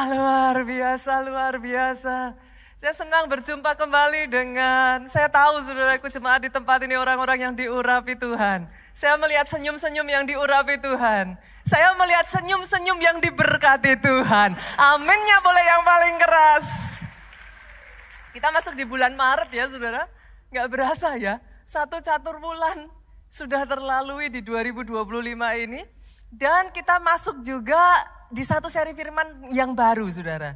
Luar biasa, luar biasa. Saya senang berjumpa kembali dengan, saya tahu saudaraku jemaat di tempat ini orang-orang yang diurapi Tuhan. Saya melihat senyum-senyum yang diurapi Tuhan. Saya melihat senyum-senyum yang diberkati Tuhan. Aminnya boleh yang paling keras. Kita masuk di bulan Maret ya saudara. Gak berasa ya, satu catur bulan sudah terlalui di 2025 ini. Dan kita masuk juga di satu seri firman yang baru saudara.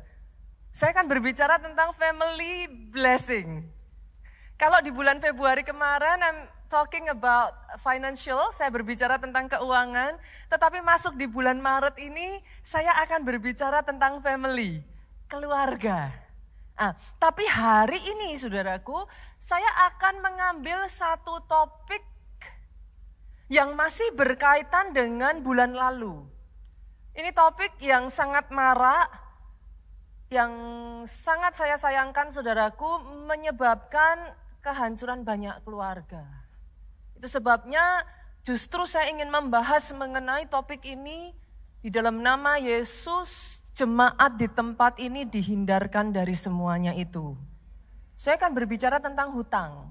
Saya akan berbicara tentang family blessing. Kalau di bulan Februari kemarin I'm talking about financial, saya berbicara tentang keuangan. Tetapi masuk di bulan Maret ini saya akan berbicara tentang family, keluarga. Tapi hari ini saudaraku, saya akan mengambil satu topik yang masih berkaitan dengan bulan lalu. Ini topik yang sangat marak, yang sangat saya sayangkan saudaraku, menyebabkan kehancuran banyak keluarga. Itu sebabnya justru saya ingin membahas mengenai topik ini di dalam nama Yesus. Jemaat di tempat ini dihindarkan dari semuanya itu. Saya akan berbicara tentang hutang.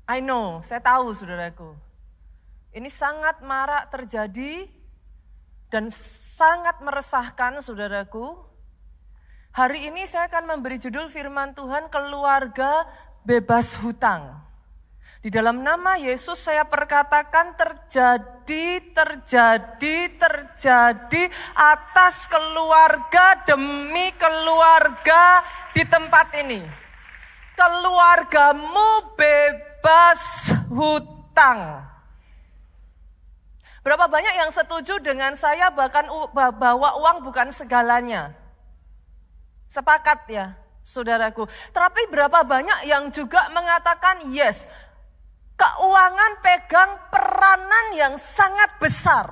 I know, saya tahu saudaraku. Ini sangat marak terjadi dan sangat meresahkan saudaraku. Hari ini saya akan memberi judul firman Tuhan, keluarga bebas hutang. Di dalam nama Yesus saya perkatakan terjadi atas keluarga demi keluarga di tempat ini. Keluargamu bebas hutang. Berapa banyak yang setuju dengan saya bahkan bahwa uang bukan segalanya? Sepakat ya saudaraku. Tapi berapa banyak yang juga mengatakan yes, keuangan pegang peranan yang sangat besar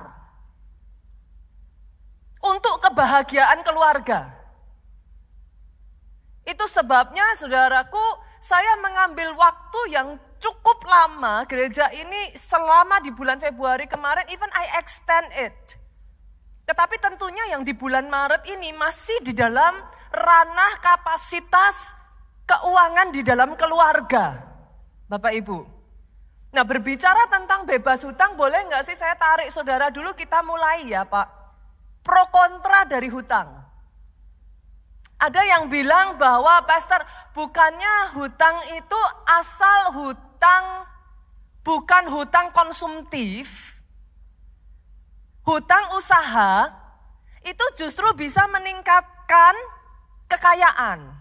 untuk kebahagiaan keluarga. Itu sebabnya saudaraku, saya mengambil waktu yang cukup lama gereja ini selama di bulan Februari kemarin, even I extend it. Tetapi tentunya yang di bulan Maret ini masih di dalam ranah kapasitas keuangan di dalam keluarga. Bapak Ibu. Nah, berbicara tentang bebas hutang, boleh nggak sih saya tarik saudara dulu, kita mulai ya Pak. Pro kontra dari hutang. Ada yang bilang bahwa pastor, bukannya hutang itu asal hutang, bukan hutang konsumtif. Hutang usaha itu justru bisa meningkatkan kekayaan.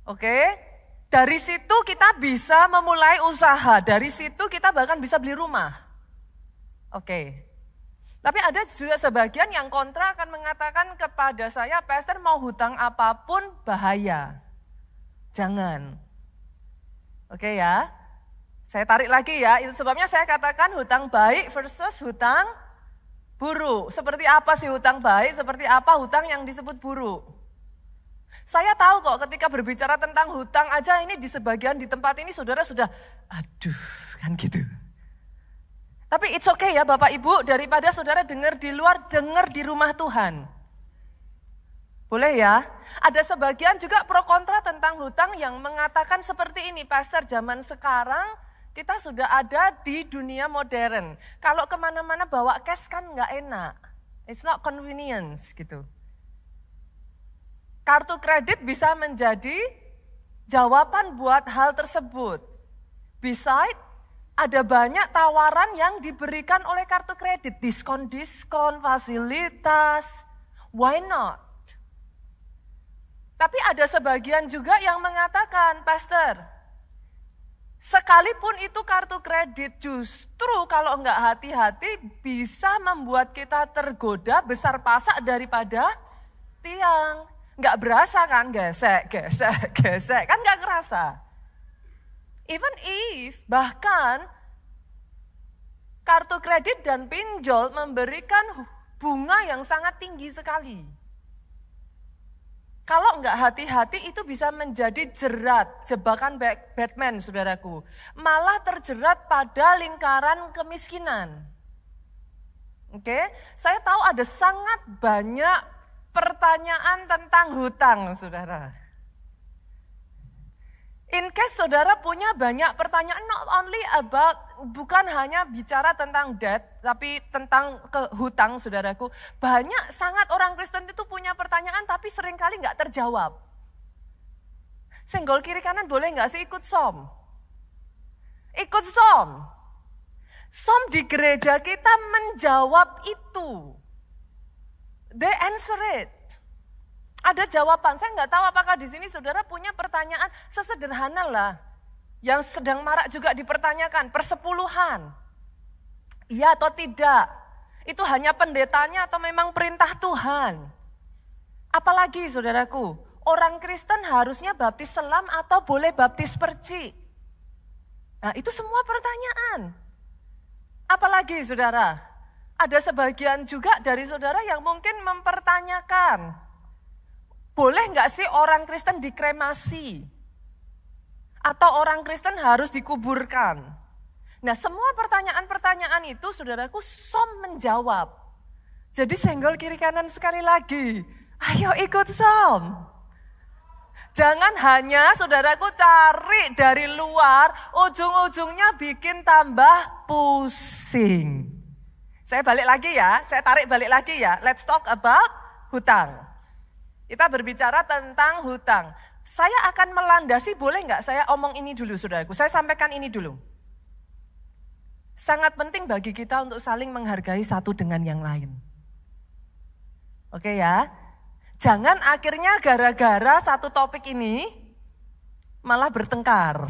Oke? Dari situ kita bisa memulai usaha, dari situ kita bahkan bisa beli rumah. Oke. Tapi ada juga sebagian yang kontra akan mengatakan kepada saya, pastor mau hutang apapun bahaya. Jangan. Oke ya. Saya tarik lagi ya, itu sebabnya saya katakan hutang baik versus hutang buruk. Seperti apa sih hutang baik, seperti apa hutang yang disebut buruk. Saya tahu kok ketika berbicara tentang hutang aja ini di sebagian di tempat ini saudara sudah aduh kan gitu. Tapi it's okay ya Bapak Ibu, daripada saudara dengar di luar, dengar di rumah Tuhan. Boleh ya? Ada sebagian juga pro kontra tentang hutang yang mengatakan seperti ini, pastor, zaman sekarang kita sudah ada di dunia modern. Kalau kemana-mana bawa cash kan nggak enak. It's not convenience gitu. Kartu kredit bisa menjadi jawaban buat hal tersebut. Besides, ada banyak tawaran yang diberikan oleh kartu kredit. Diskon-diskon, fasilitas. Why not? Tapi ada sebagian juga yang mengatakan, pastor, sekalipun itu kartu kredit justru kalau enggak hati-hati bisa membuat kita tergoda besar pasak daripada tiang. Nggak berasa kan, gesek, kan nggak kerasa. Even if, bahkan kartu kredit dan pinjol memberikan bunga yang sangat tinggi sekali. Kalau nggak hati-hati itu bisa menjadi jebakan Batman saudaraku. Malah terjerat pada lingkaran kemiskinan. Oke, saya tahu ada sangat banyak pertanyaan tentang hutang, saudara. In case saudara punya banyak pertanyaan, not only about, bukan hanya bicara tentang debt, tapi tentang hutang, saudaraku. Banyak sangat orang Kristen itu punya pertanyaan, tapi seringkali nggak terjawab. Senggol kiri kanan boleh nggak sih ikut som? Ikut som. Som di gereja kita menjawab itu. They answer it. Ada jawaban. Saya nggak tahu apakah di sini saudara punya pertanyaan sesederhana lah. Yang sedang marak juga dipertanyakan. Persepuluhan. Iya atau tidak? Itu hanya pendetanya atau memang perintah Tuhan? Apalagi saudaraku, orang Kristen harusnya baptis selam atau boleh baptis perci? Nah itu semua pertanyaan. Apalagi saudara? Ada sebagian juga dari saudara yang mungkin mempertanyakan, boleh nggak sih orang Kristen dikremasi? Atau orang Kristen harus dikuburkan? Nah semua pertanyaan-pertanyaan itu saudaraku som menjawab. Jadi senggol kiri kanan sekali lagi. Ayo ikut som. Jangan hanya saudaraku cari dari luar, ujung-ujungnya bikin tambah pusing. Saya balik lagi ya, saya tarik balik lagi ya. Let's talk about hutang. Kita berbicara tentang hutang. Saya akan melandasi, boleh nggak saya omong ini dulu saudaraku. Saya sampaikan ini dulu. Sangat penting bagi kita untuk saling menghargai satu dengan yang lain. Oke ya. Jangan akhirnya gara-gara satu topik ini malah bertengkar.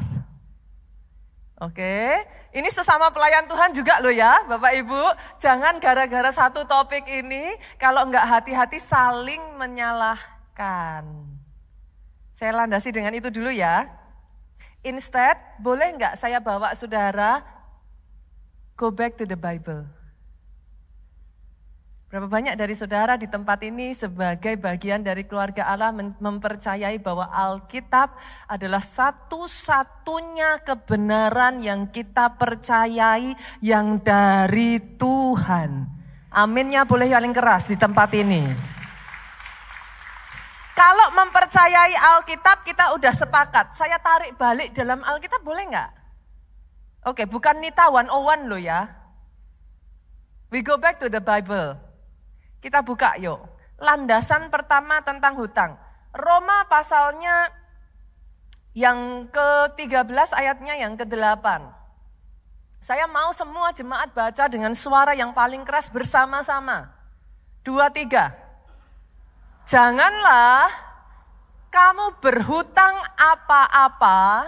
Oke, ini sesama pelayan Tuhan juga loh ya Bapak Ibu. Jangan gara-gara satu topik ini kalau enggak hati-hati saling menyalahkan. Saya landasi dengan itu dulu ya. Instead, boleh enggak saya bawa saudara go back to the Bible. Berapa banyak dari saudara di tempat ini sebagai bagian dari keluarga Allah mempercayai bahwa Alkitab adalah satu-satunya kebenaran yang kita percayai yang dari Tuhan. Aminnya boleh paling keras di tempat ini. Kalau mempercayai Alkitab kita udah sepakat. Saya tarik balik dalam Alkitab boleh nggak? Oke, bukan Nita 101 loh ya. We go back to the Bible. Kita buka yuk. Landasan pertama tentang hutang. Roma pasalnya yang ke-13 ayatnya yang ke-8. Saya mau semua jemaat baca dengan suara yang paling keras bersama-sama. 2, 3. Janganlah kamu berhutang apa-apa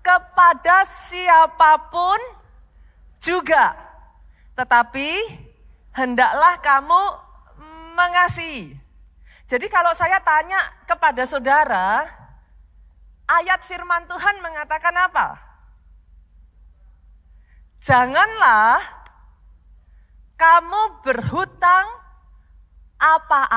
kepada siapapun juga. Tetapi hendaklah kamu mengasihi. Jadi kalau saya tanya kepada saudara, ayat firman Tuhan mengatakan apa? Janganlah kamu berhutang apa-apa